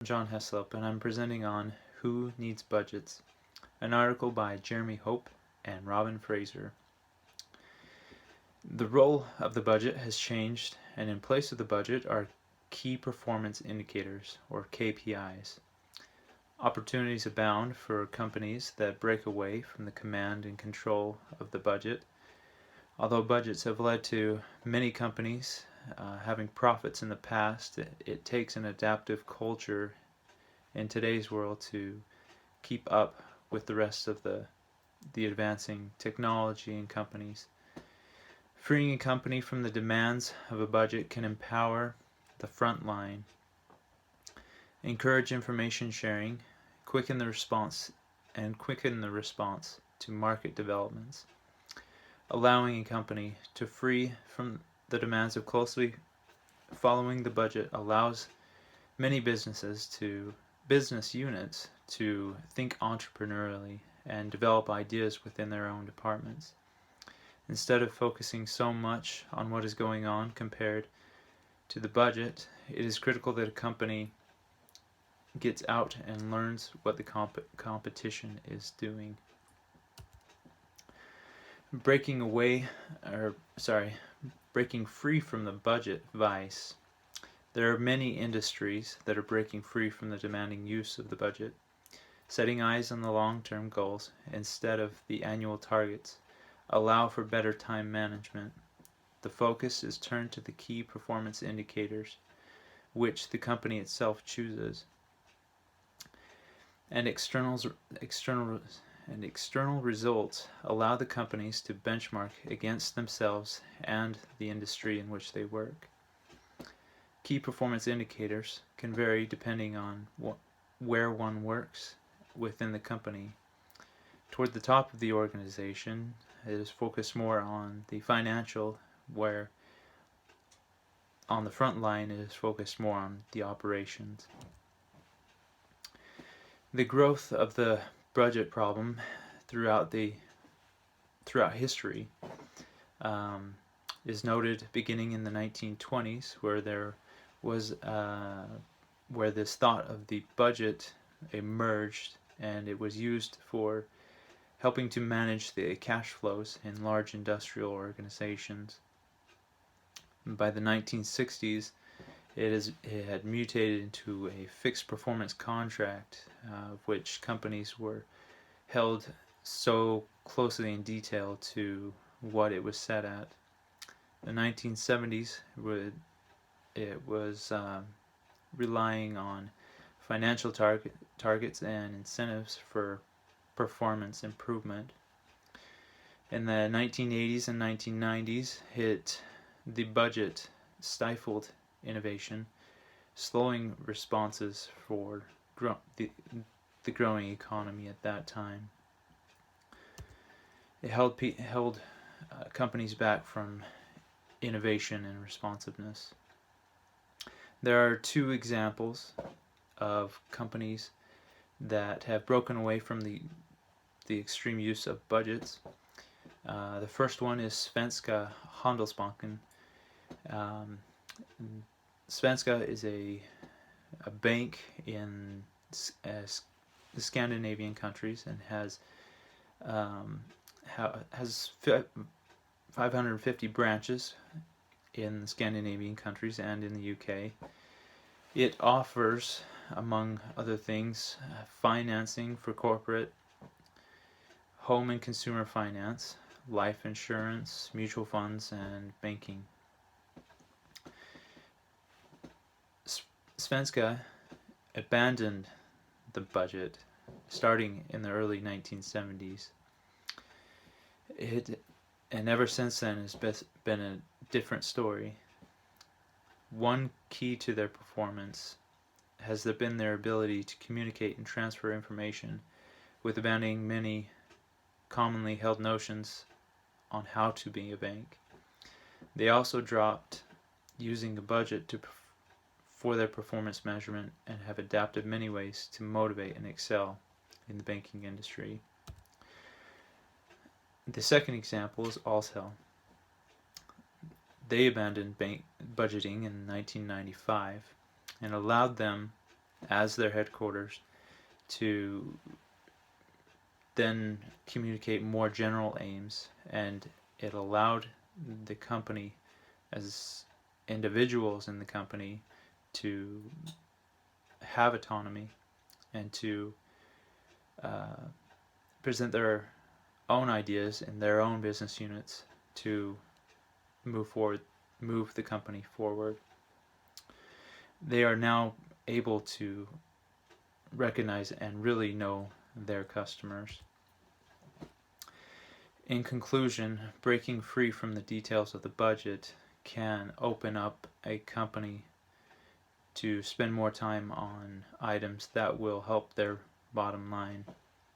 John Heslop, and I'm presenting on Who Needs Budgets, an article by Jeremy Hope and Robin Fraser. The role of the budget has changed, and in place of the budget are key performance indicators, or KPIs. Opportunities abound for companies that break away from the command and control of the budget. Although budgets have led to many companies having profits in the past, it takes an adaptive culture in today's world to keep up with the rest of the advancing technology and companies. Freeing a company from the demands of a budget can empower the front line, encourage information sharing, quicken the response to market developments. Allowing a company to free from the demands of closely following the budget allows many business units to think entrepreneurially and develop ideas within their own departments. Instead of focusing so much on what is going on compared to the budget, it is critical that a company gets out and learns what the competition is doing. Breaking free from the budget vice. There are many industries that are breaking free from the demanding use of the budget, setting eyes on the long-term goals instead of the annual targets, allow for better time management. The focus is turned to the key performance indicators, which the company itself chooses, and external results allow the companies to benchmark against themselves and the industry in which they work. Key performance indicators can vary depending on where one works within the company. Toward the top of the organization, it is focused more on the financial, where on the front line it is focused more on the operations. The growth of the budget problem throughout history is noted beginning in the 1920s, where this thought of the budget emerged, and it was used for helping to manage the cash flows in large industrial organizations. By the 1960s, it had mutated into a fixed performance contract, which companies were held so closely in detail to what it was set at. The 1970s, it was relying on financial targets and incentives for performance improvement. In the 1980s and 1990s, the budget stifled innovation, slowing responses for the growing economy at that time. It held companies back from innovation and responsiveness. There are two examples of companies that have broken away from the extreme use of budgets. The first one is Svenska Handelsbanken. Svenska is a bank in the Scandinavian countries and has 550 branches in the Scandinavian countries and in the UK. It offers, among other things, financing for corporate, home and consumer finance, life insurance, mutual funds, and banking. Svenska abandoned the budget starting in the early 1970s. And ever since then has been a different story. One key to their performance has been their ability to communicate and transfer information, with abandoning many commonly held notions on how to be a bank. They also dropped using a budget for their performance measurement and have adapted many ways to motivate and excel in the banking industry. The second example is Alltel. They abandoned bank budgeting in 1995 and allowed them as their headquarters to then communicate more general aims, and it allowed the company, as individuals in the company, to have autonomy and to present their own ideas in their own business units to move the company forward. They are now able to recognize and really know their customers. In conclusion, breaking free from the details of the budget can open up a company to spend more time on items that will help their bottom line